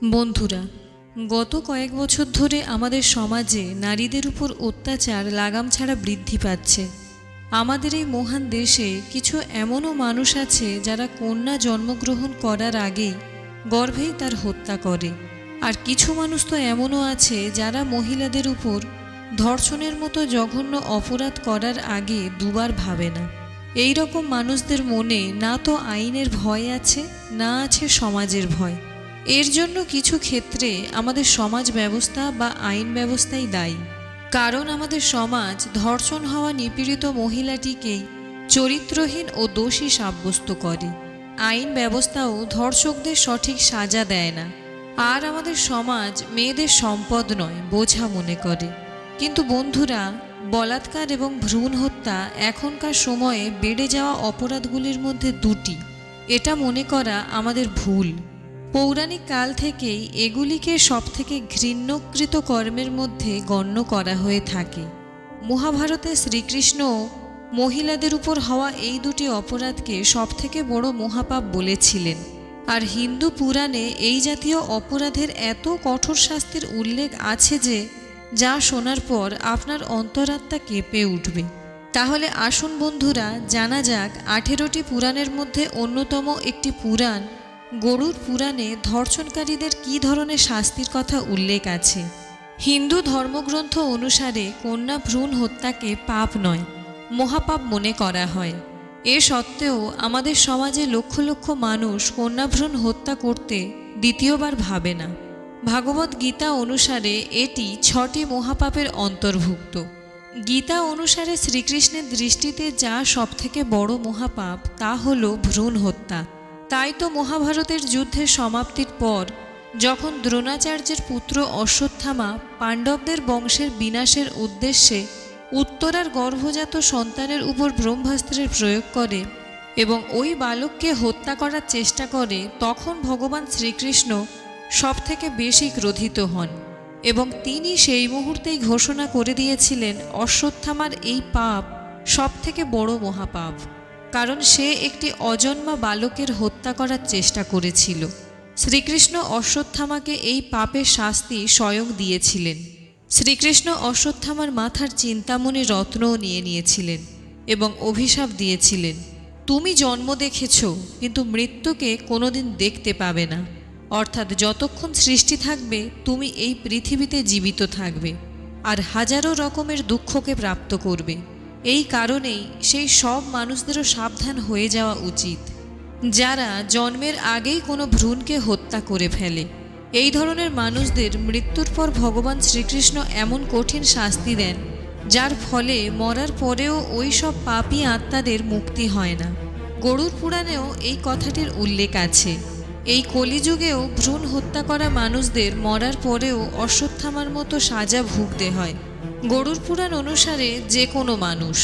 বন্ধুরা, গত কয়েক বছর ধরে আমাদের সমাজে নারীদের উপর অত্যাচার লাগাম ছাড়া বৃদ্ধি পাচ্ছে। আমাদের এই মহান দেশে কিছু এমনও মানুষ আছে যারা কন্যা জন্মগ্রহণ করার আগেই গর্ভেই তার হত্যা করে। আর কিছু মানুষ তো এমনও আছে যারা মহিলাদের উপর ধর্ষণের মতো জঘন্য অপরাধ করার আগে দুবার ভাবে না। এই রকম মানুষদের মনে না তো আইনের ভয় আছে, না আছে সমাজের ভয়। এর জন্য কিছু ক্ষেত্রে আমাদের সমাজ ব্যবস্থা বা আইন ব্যবস্থাই দায়ী। কারণ আমাদের সমাজ ধর্ষণ হওয়া নিপীড়িত মহিলাটিকেই চরিত্রহীন ও দোষী সাব্যস্ত করে। আইন ব্যবস্থাও ধর্ষকদের সঠিক সাজা দেয় না। আর আমাদের সমাজ মেয়েদের সম্পদ নয়, বোঝা মনে করে। কিন্তু বন্ধুরা, বলাৎকার এবং ভ্রূণ হত্যা এখনকার সময়ে বেড়ে যাওয়া অপরাধগুলির মধ্যে দুটি। এটা মনে করা আমাদের ভুল। পৌরাণিক কাল থেকেই এগুলিকে সবথেকে ঘৃণ্যকৃত কর্মের মধ্যে গণ্য করা হয়ে থাকে। মহাভারতে শ্রীকৃষ্ণ মহিলাদের উপর হওয়া এই দুটি অপরাধকে সবথেকে বড় মহাপাপ বলেছিলেন। আর হিন্দু পুরাণে এই জাতীয় অপরাধের এত কঠোর শাস্তির উল্লেখ আছে যে যা শোনার পর আপনার অন্তরাত্মা কেঁপে উঠবে। তাহলে আসুন বন্ধুরা, জানা যাক 18টি পুরাণের মধ্যে অন্যতম একটি পুরাণ গরুড় পুরাণে ধর্ষণকারীদের কী ধরনের শাস্তির কথা উল্লেখ আছে। হিন্দু ধর্মগ্রন্থ অনুসারে কন্যা ভ্রূণ হত্যাকে পাপ নয়, মহাপাপ মনে করা হয়। এ সত্ত্বেও আমাদের সমাজে লক্ষ লক্ষ মানুষ কন্যা ভ্রূণ হত্যা করতে দ্বিতীয়বার ভাবে না। ভাগবত গীতা অনুসারে এটি 6টি মহাপাপের অন্তর্ভুক্ত। গীতা অনুসারে শ্রীকৃষ্ণের দৃষ্টিতে যা সবথেকে বড় মহাপাপ তা হল ভ্রূণ হত্যা। তাই তো মহাভারতের যুদ্ধের সমাপ্তির পর যখন দ্রোণাচার্যের পুত্র অশ্বত্থামা পাণ্ডবদের বংশের বিনাশের উদ্দেশ্যে উত্তরার গর্ভজাত সন্তানের উপর ব্রহ্মাস্ত্রের প্রয়োগ করে এবং ওই বালককে হত্যা করার চেষ্টা করে, তখন ভগবান শ্রীকৃষ্ণ সবথেকে বেশি ক্রোধিত হন এবং তিনি সেই মুহূর্তেই ঘোষণা করে দিয়েছিলেন অশ্বত্থামার এই পাপ সবথেকে বড় মহাপাপ। কারণ সে একটি অজন্মা বালকের হত্যা করার চেষ্টা করেছিল। শ্রীকৃষ্ণ অশ্বত্থামাকে এই পাপের শাস্তি স্বয়ং দিয়েছিলেন। শ্রীকৃষ্ণ অশ্বত্থামার মাথার চিন্তামণি রত্নও নিয়েছিলেন এবং অভিশাপ দিয়েছিলেন, তুমি জন্ম দেখেছ কিন্তু মৃত্যুকে কোনোদিন দেখতে পাবে না। অর্থাৎ যতক্ষণ সৃষ্টি থাকবে তুমি এই পৃথিবীতে জীবিত থাকবে আর হাজারো রকমের দুঃখকে প্রাপ্ত করবে। এই কারণেই সেই সব মানুষদেরও সাবধান হয়ে যাওয়া উচিত যারা জন্মের আগেই কোনো ভ্রূণকে হত্যা করে ফেলে। এই ধরনের মানুষদের মৃত্যুর পর ভগবান শ্রীকৃষ্ণ এমন কঠিন শাস্তি দেন যার ফলে মরার পরেও ওই সব পাপী আত্মাদের মুক্তি হয় না। গরুড় পুরাণেও এই কথাটির উল্লেখ আছে। এই কলিযুগেও ভ্রূণ হত্যা করা মানুষদের মরার পরেও অশ্বত্থামার মতো সাজা ভুগতে হয়। গরুড় পুরাণ অনুসারে যে কোনো মানুষ,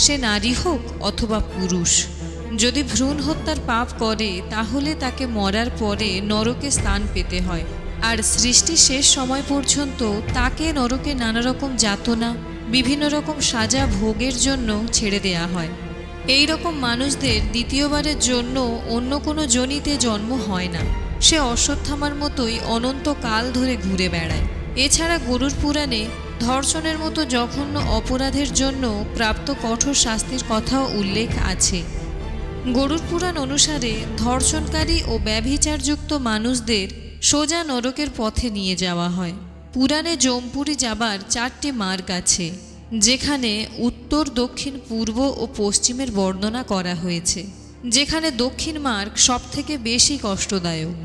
সে নারী হোক অথবা পুরুষ, যদি ভ্রূণ হত্যার পাপ করে তাহলে তাকে মরার পরে নরকে স্থান পেতে হয়। আর সৃষ্টি শেষ সময় পর্যন্ত তাকে নরকে নানা রকম যাতনা, বিভিন্ন রকম সাজা ভোগের জন্য ছেড়ে দেয়া হয়। এই রকম মানুষদের দ্বিতীয়বারের জন্য অন্য কোনো যোনিতে জন্ম হয় না। সে অশ্বত্থামার মতোই অনন্তকাল ধরে ঘুরে বেড়ায়। এছাড়া গরুড় পুরাণে ধর্ষণের মতো জঘন্য অপরাধের জন্য প্রাপ্ত কঠোর শাস্তির কথাও উল্লেখ আছে। গরুড় পুরাণ অনুসারে ধর্ষণকারী ও ব্যভিচারযুক্ত মানুষদের সোজা নরকের পথে নিয়ে যাওয়া হয়। পুরাণে যমপুরী যাবার 4টি মার্গ আছে, যেখানে উত্তর, দক্ষিণ, পূর্ব ও পশ্চিমের বর্ণনা করা হয়েছে। যেখানে দক্ষিণ মার্গ সবথেকে বেশি কষ্টদায়ক।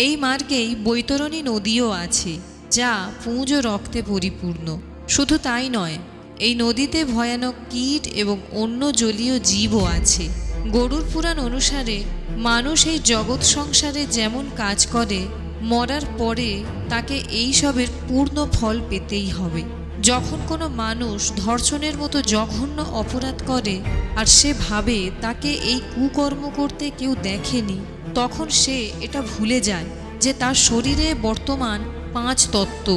এই মার্গেই বৈতরণী নদীও আছে, যা পুঁজ ও রক্তে পরিপূর্ণ। শুধু তাই নয়, এই নদীতে ভয়ানক কীট এবং অন্য জলীয় জীবও আছে। গরুড় পুরাণ অনুসারে মানুষ এই জগৎ সংসারে যেমন কাজ করে, মরার পরে তাকে এই সবের পূর্ণ ফল পেতেই হবে। যখন কোনো মানুষ ধর্ষণের মতো জঘন্য অপরাধ করে আর সে ভাবে তাকে এই কুকর্ম করতে কেউ দেখেনি, তখন সে এটা ভুলে যায় যে তার শরীরে বর্তমান 5 তত্ত্ব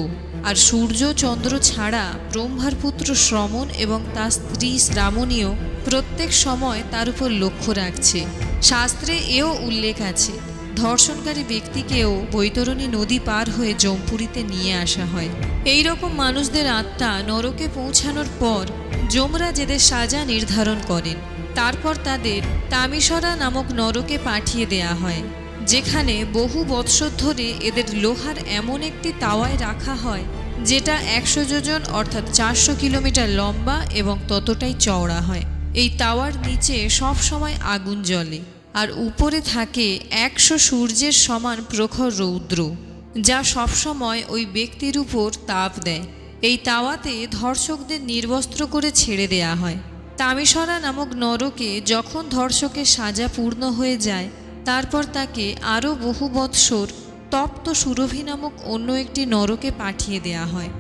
আর সূর্য চন্দ্র ছাড়া ব্রহ্মার পুত্র শ্রমণ এবং তার স্ত্রী শ্রামণীয় প্রত্যেক সময় তার উপর লক্ষ্য রাখছে। শাস্ত্রে এও উল্লেখ আছে, ধর্ষণকারী ব্যক্তিকেও বৈতরণী নদী পার হয়ে যমপুরীতে নিয়ে আসা হয়। এই রকম মানুষদের আত্মা নরকে পৌঁছানোর পর যমরাজ এদের সাজা নির্ধারণ করেন। তারপর তাদের তামিশরা নামক নরকে পাঠিয়ে দেয়া হয়, যেখানে বহু বৎসর ধরে এদের লোহার এমন একটি তাওয়ায় রাখা হয় যেটা 100 যোজন অর্থাৎ 400 কিলোমিটার লম্বা এবং ততটাই চওড়া হয়। এই তাওয়ার নিচে সব সময় আগুন জ্বলে, আর উপরে থাকে 100 সূর্যের সমান প্রখর রৌদ্র, যা সবসময় ওই ব্যক্তির উপর তাপ দেয়। এই তাওয়াতে ধর্ষকদের নির্বস্ত্র করে ছেড়ে দেয়া হয়। তামিশরা নামক নরকে যখন ধর্ষকের সাজা পূর্ণ হয়ে যায়, তারপর তাকে আরও বহু বৎসর তপ্ত সুরভি নামক অন্য একটি নরকে পাঠিয়ে দেয়া হয়,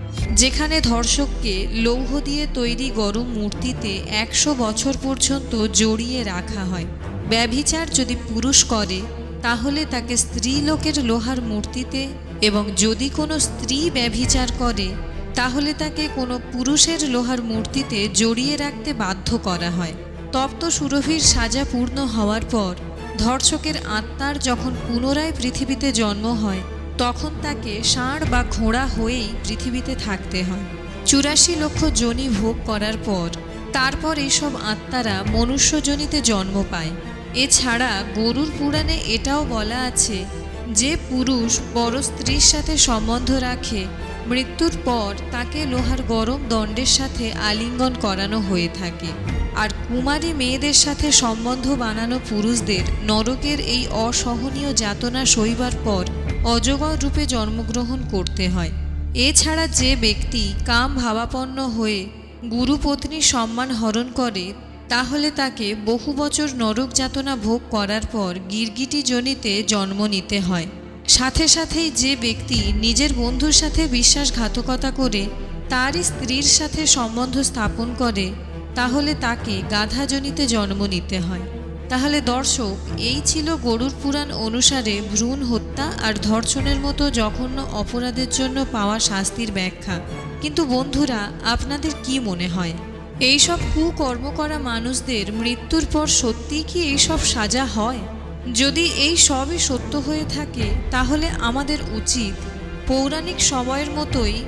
যেখানে ধর্ষককে লৌহ দিয়ে তৈরি গরম মূর্তিতে 100 বছর পর্যন্ত জড়িয়ে রাখা হয়। ব্যভিচার যদি পুরুষ করে তাহলে তাকে স্ত্রীলোকের লোহার মূর্তিতে, এবং যদি কোনো স্ত্রী ব্যভিচার করে তাহলে তাকে কোনো পুরুষের লোহার মূর্তিতে জড়িয়ে রাখতে বাধ্য করা হয়। তপ্ত সুরভির সাজা পূর্ণ হওয়ার পর ধর্ষকের আত্মার যখন পুনরায় পৃথিবীতে জন্ম হয়, তখন তাকে ষাঁড় বা ঘোড়া হয়েই পৃথিবীতে থাকতে হয়। 84 লক্ষ যোনি ভোগ করার পর তারপর এইসব আত্মারা মনুষ্য যোনিতে জন্ম পায়। এছাড়া গরুর পুরাণে এটাও বলা আছে, যে পুরুষ বড় স্ত্রীর সাথে সম্বন্ধ রাখে, মৃত্যুর পর তাকে লোহার গরম দণ্ডের সাথে আলিঙ্গন করানো হয়ে থাকে। আর কুমারী মেয়েদের সাথে সম্বন্ধ বানানো পুরুষদের নরকের এই অসহনীয় যাতনা সইবার পর অজগর রূপে জন্মগ্রহণ করতে হয়। এছাড়া যে ব্যক্তি কাম ভাবাপন্ন হয়ে গুরুপত্নীর সম্মান হরণ করে, তাহলে তাকে বহু বছর নরক যাতনা ভোগ করার পর গিরগিটি যোনিতে জন্ম নিতে হয়। সাথে সাথেই যে ব্যক্তি নিজের বন্ধুর সাথে বিশ্বাসঘাতকতা করে তারই স্ত্রীর সাথে সম্বন্ধ স্থাপন করে, তাহলে তাকে গাধা যোনিতে জন্ম নিতে হয়। তাহলে দর্শক, এই ছিল গরুর পুরাণ অনুসারে ভ্রূণ হত্যা আর ধর্ষণের মতো জঘন্য অপরাধের জন্য পাওয়া শাস্তির ব্যাখ্যা। কিন্তু বন্ধুরা, আপনাদের কি মনে হয়, এইসব কুকর্ম করা মানুষদের মৃত্যুর পর সত্যিই কি এইসব সাজা হয়? যদি এই সবই সত্য হয়ে থাকে, তাহলে আমাদের উচিত পৌরাণিক সময়ের মতোই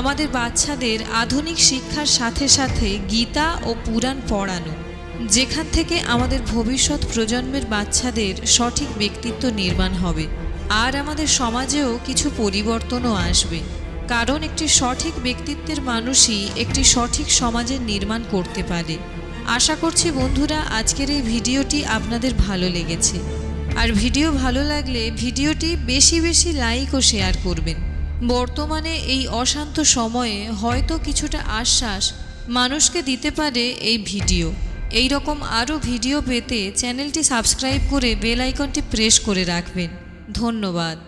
আমাদের বাচ্চাদের আধুনিক শিক্ষার সাথে সাথে গীতা ও পুরাণ পড়ানো, যেখান থেকে আমাদের ভবিষ্যৎ প্রজন্মের বাচ্চাদের সঠিক ব্যক্তিত্ব নির্মাণ হবে, আর আমাদের সমাজেও কিছু পরিবর্তনও আসবে। কারণ একটি সঠিক ব্যক্তিত্বের মানুষই একটি সঠিক সমাজের নির্মাণ করতে পারে। আশা করছি বন্ধুরা, আজকের এই ভিডিওটি আপনাদের ভালো লেগেছে। আর ভিডিও ভালো লাগলে ভিডিওটি বেশি বেশি লাইক ও শেয়ার করবেন। বর্তমানে এই অশান্ত সময়ে হয়তো কিছুটা আশ্বাস মানুষকে দিতে পারে এই ভিডিও। এই রকম আরও ভিডিও পেতে চ্যানেলটি সাবস্ক্রাইব করে বেল আইকনটি প্রেস করে রাখবেন। ধন্যবাদ।